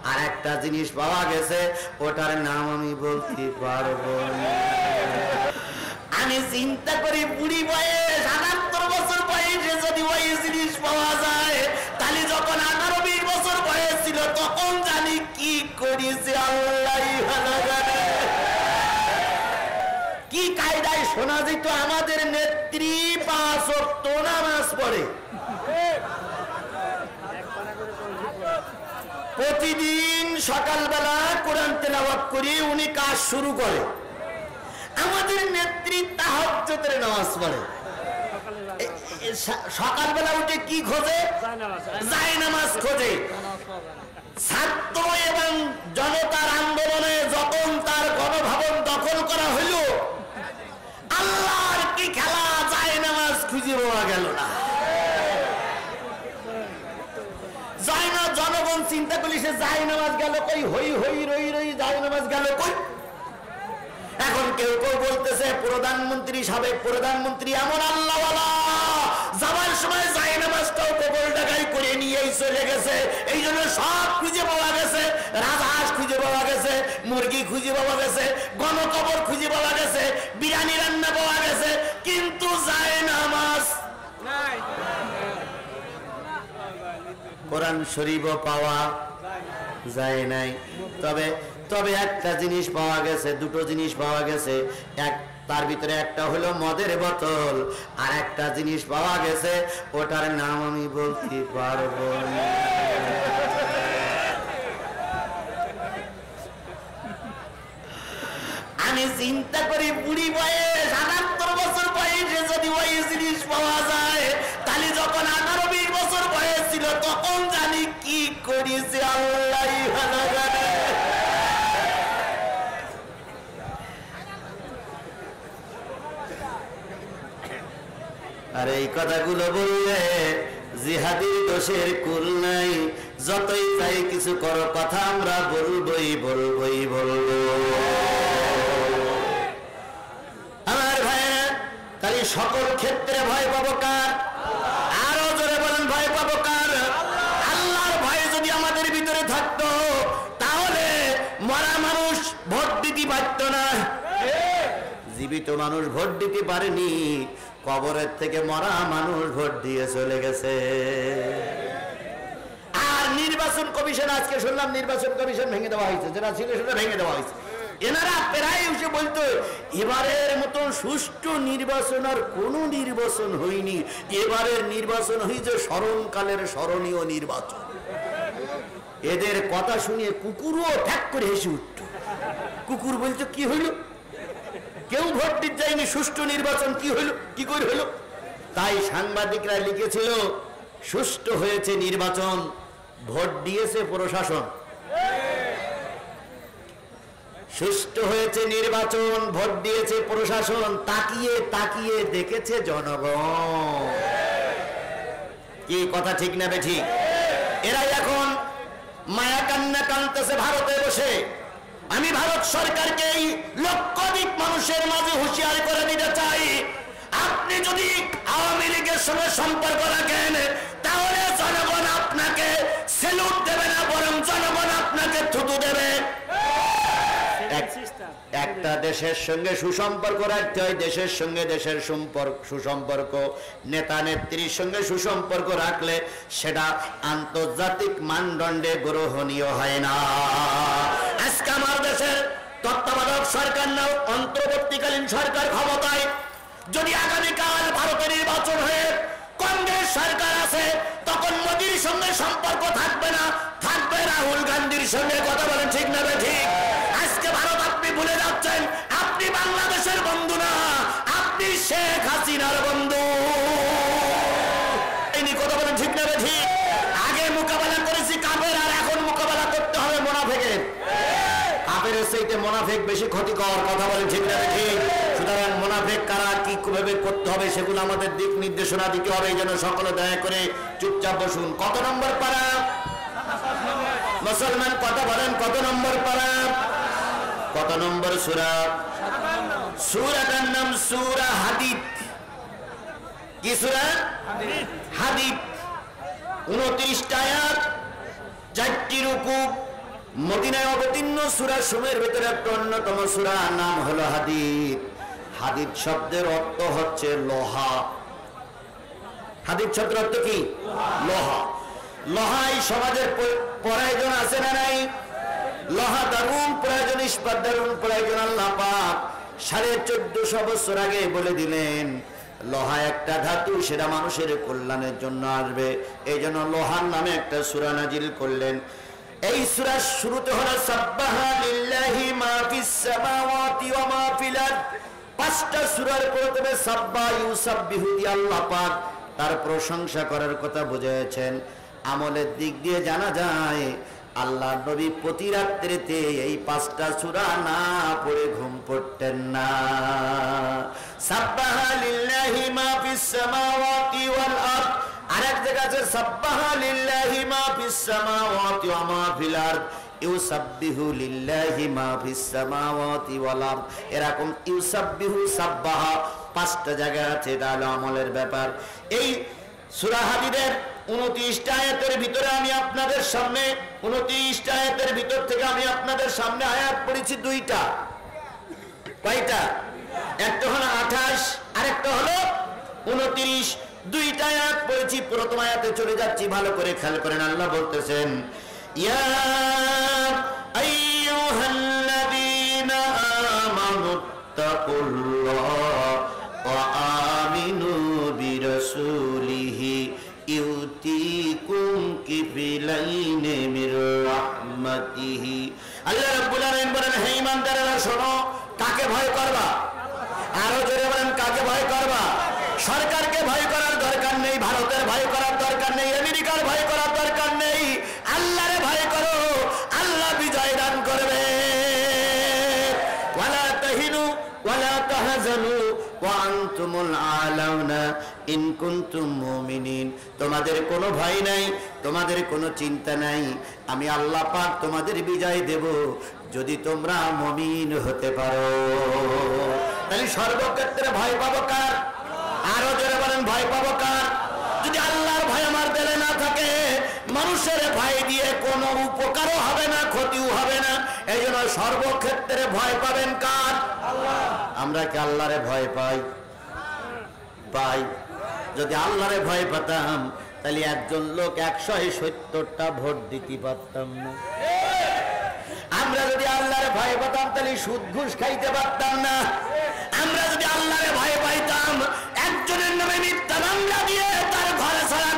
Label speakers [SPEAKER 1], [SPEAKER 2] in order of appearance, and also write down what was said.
[SPEAKER 1] আর একটা জিনিস পাওয়া গেছে, ওটার নাম আমি বলতে পারবো না। আমি চিন্তা করি বুড়ি বয়স ৭৮ বছর বয়সে যদি ওই জিনিস পাওয়া যায়, তাহলে যখন ১৮-২০ বছর বয়স ছিল তখন জানি কি করেছে আল্লাহই ভালো জানে। কি কায়দায় শোনা যেত আমাদের নেত্রী ৫ ওয়াক্ত নামাজ পড়ে, প্রতিদিন সকালবেলা কোরআন তেলাওয়াত করে উনি কাজ শুরু করে। আমাদের নেত্রী তাহাজ্জুদের নামাজ পড়ে, সকালবেলা উঠে কি খোঁজে? জায়নামাজ খোঁজে। ছাত্র এবং জনতার আন্দোলনে যখন তার গণভবন দখল করা হইল, আল্লাহর কি খেলা, জায়নামাজ খুঁজে পাওয়া গেল না। জনগণ চিন্তা করলি সে জায়নামাজ গেল কই, হই হই রই রই জায়নামাজ গেল কই। এখন কেউ কেউ বলতেছে প্রধানমন্ত্রী, সাবেক প্রধানমন্ত্রী এমন আল্লাহওয়ালা, যাবার সময় জায়নামাজটাও কবর ডাকাই করে নিয়েই চলে গেছে, এই জন্য সব খুঁজে পাওয়া গেছে। রাজহাঁস খুঁজে পাওয়া গেছে, মুরগি খুঁজে পাওয়া গেছে, গণকবর খুঁজে পাওয়া গেছে, বিরিয়ানি রান্না পাওয়া গেছে, কিন্তু জায়নামাজ নাই। কোরআন শরীফও পাওয়া যায় নাই। তবে একটা জিনিস পাওয়া গেছে, দুটো জিনিস পাওয়া গেছে। তার ভিতরে একটা হলো মদের বোতল, আর একটা জিনিস পাওয়া গেছে, ওটার নাম আমি বলতে পারবো না। আমি চিন্তা করি বুড়ি বয়স ৭৮ বছর বয়সে যদি ওই জিনিস পাওয়া যায়, তাহলে যখন ১৮-২০ বছর বয়স ছিল তখন জানি কি করেছে আল্লাহই ভালো জানে। আর এই কথাগুলো বললে জিহাদির দোষের কুল নাই, যতই চাই কিছু করো, কথা আমরা বলবই বলবই বলবো। আমার ভাইয়েরা, তাহলে সকল ক্ষেত্রে ভয় পাবো কার? আরো জোরে বলেন, ভয় পাবো কার? আল্লাহর ভয় যদি আমাদের ভিতরে থাকতো, তাহলে মরা মানুষ ভোট দিতে পারত না। জীবিত মানুষ ভোট দিতে পারেনি, কবরের থেকে মরা মানুষ ভোট দিয়ে চলে গেছে। আর নির্বাচন কমিশন, আজকে শুনলাম নির্বাচন কমিশন ভেঙে দেওয়া হয়েছে, যেটা ছিল সেটা ভেঙে দেওয়া হয়েছে। এনারা প্রায় এসে বলতো এবারের মতন সুষ্ঠু নির্বাচন আর কোন নির্বাচন হয়নি, এবারের নির্বাচন হয়েছে স্মরণকালের স্মরণীয় নির্বাচন। এদের কথা শুনিয়ে কুকুরও ঠ্যাক করে হেসে উঠত। কুকুর বলতো কি হইল, কেউ ভোট দিতে যায়নি, সুষ্ঠু নির্বাচন কি হইল, কি করে হইল? তাই সাংবাদিকরা লিখেছিল সুষ্ঠু হয়েছে নির্বাচন, ভোট দিয়েছে প্রশাসন। সুষ্ঠু হয়েছে নির্বাচন, ভোট দিয়েছে প্রশাসন, তাকিয়ে তাকিয়ে দেখেছে জনগণ। কি কথা ঠিক না বেঠিক? এরাই এখন মায়া কান্না কাঁদতেছে ভারতে বসে। আমি ভারত সরকারকে এই লক্ষাধিক মানুষের মাঝে হুঁশিয়ার করে দিতে চাই, আপনি যদি আওয়ামী লীগের সঙ্গে সম্পর্ক রাখেন, তাহলে জনগণ আপনাকে সেলুট দেবে না, বরং জনগণ আপনাকে থুতু দেবে। একটা দেশের সঙ্গে সুসম্পর্ক রাখতে হয়, দেশের সঙ্গে দেশের সুসম্পর্ক, নেতা নেত্রীর সঙ্গে সুসম্পর্ক রাখলে সেটা আন্তর্জাতিক মানদণ্ডে গ্রহণীয় হয় না। আজকে আমার দেশের তত্ত্বাবধায়ক সরকার নাও, অন্তর্বর্তীকালীন সরকার ক্ষমতায়, যদি আগামীকাল ভারতে নির্বাচন হয়ে কংগ্রেস সরকার আছে, তখন মোদির সঙ্গে সম্পর্ক থাকবে না, থাকবে রাহুল গান্ধীর সঙ্গে। কথা বলেন ঠিক না ঠিক? আজকে ভারত আপনি ভুলে যাচ্ছেন, আপনি বাংলাদেশের বন্ধু না, আপনি শেখ হাসিনার বন্ধু। কথা বলেন ঠিক না ঠিক? আগে মোকাবেলা করেছি কাফের, আর এখন মোকাবেলা করতে হবে মুনাফিকের। কাফের চাইতে মুনাফিক বেশি ক্ষতিকর। কথা বলেন ঠিক না ঠিক? সুতরাং মুনাফিক কারা, কি কিভাবে করতে হবে, সেগুলো আমাদের দিক নির্দেশনা দিতে হবে। এই জন্য সকলে দয়া করে চুপচাপ বসুন। কত নম্বর পারা? মুসলমান কথা বলেন, কত নম্বর পারা? কত নম্বর সূরা? সূরাটার নাম সূরা হাদীদ। কি সূরা? হাদীদ। 29টা আয়াত, 4টি রুকু, মদিনায় অবতীর্ণ সূরা সমূহের ভিতরে একটা অন্যতম সূরা নাম হলো হাদীদ। হাদীদ শব্দের অর্থ হচ্ছে লোহা। হাদীদ শব্দের অর্থ কি? লোহা। লোহা এই সমাজের প্রয়োজন আছে না নাই? লোহা দারুণ প্রয়োজন, ইস্পাত দারুণ প্রয়োজন। আল্লাহ পাক 1450 বছর আগে বলে দিলেন লোহা একটা ধাতু, সেটা মানুষের কল্যাণের জন্য আসবে। এই জন্য লোহার নামে একটা সূরা নাজিল করলেন। এই সূরার শুরুতে হলো সাব্বাহা লিল্লাহি মা ফিস সামাওয়াতি ওয়া মা ফিল আরদ। 5টা সূরার প্রথমে সাব্বাহ ইউসাব্বিহু দিয়ে আল্লাহ পাক তার প্রশংসা করার কথা বুঝিয়েছেন। আমলের দিক দিয়ে জানা যায় আল্লাহ নবী প্রতি রাত্রিতে এই 5টা সূরা না পড়ে ঘুম পড়তেন না। সাব্বাহা লিল্লাহি মা ফিস সামাওয়াতি ওয়াল আরদ। আরেক জায়গা আছে সাব্বাহা লিল্লাহি মা ফিস সামাওয়াতি ওয়া মা ফিল আরদ, ইউসাব্বিহু লিল্লাহি মা ফিস সামাওয়াতি ওয়াল আরদ। এরকম ইউসাব্বিহু, সাব্বাহা 5টা জায়গা আছে। এটা হলো আমলের ব্যাপার। এই সূরা হাদীদের 29টা আয়াতের ভিতরে আমি আপনাদের সামনে 29টা আয়াতের ভিতর থেকে আমি আপনাদের সামনে আয়াত পড়েছি 2টা। কয়টা? একটা হলো 28, আরেকটা হলো 29। 2টা আয়াত পড়েছি। প্রথম আয়াতে চলে যাচ্ছি, ভালো করে খেয়াল করেন। আল্লাহ বলতেছেন ইয়া আইয়ুহাল্লাযীনা আমানুত্তাকুল্লাহ ওয়া আমিনু বিরাসূলিহি ইউতিকুম কিফলাইনি মির রাহমাতিহি। আল্লাহ রাব্বুল আলামিন বলেন, হে ঈমানদারেরা শোনো, কাকে ভয় করবা? আরো জোরে বলেন, কাকে ভয় করবা? সরকারকে ভয় করার দরকার নেই, ভারতের ভয় করার দরকার নেই, আমেরিকার ভয় করার দরকার নেই। আল্লাহরে ভয় করো, আল্লাহ বিজয় দান করবে। ওয়ালা তাহিনু ওয়ালা তাহজানু ওয়া আনতুমুল আলাউনা ইন কুনতুম মুমিনিন। তোমাদের কোনো ভয় নাই, তোমাদের কোনো চিন্তা নাই। আমি আল্লাহ পাক তোমাদের বিজয় দেব যদি তোমরা মুমিন হতে পারো। তাহলে সর্বক্ষেত্রে ভয় পাবো কার? আরো জোরে বলেন, ভয় পাবো কার? যদি আল্লাহর ভয় আমার দিলে না থাকে, মানুষের ভয় দিয়ে কোনো উপকারও হবে না, ক্ষতিও হবে না। এই জন্য সর্বক্ষেত্রে ভয় পাবেন কার? আল্লাহ। আমরা কি আল্লাহরে ভয় পাই? পাই। যদি আল্লাহরে ভয় পেতাম তাহলে একজন লোক 170টা ভোট দিতে পারতাম না। আমরা যদি আল্লাহরে ভয় পেতাম তাহলে সুদ ঘুষ খাইতে পারতাম না। আমরা যদি আল্লাহরে ভয় পাইতাম একজনের নামে মিথ্যা মামলা দিয়ে তার ঘরে ছাড়া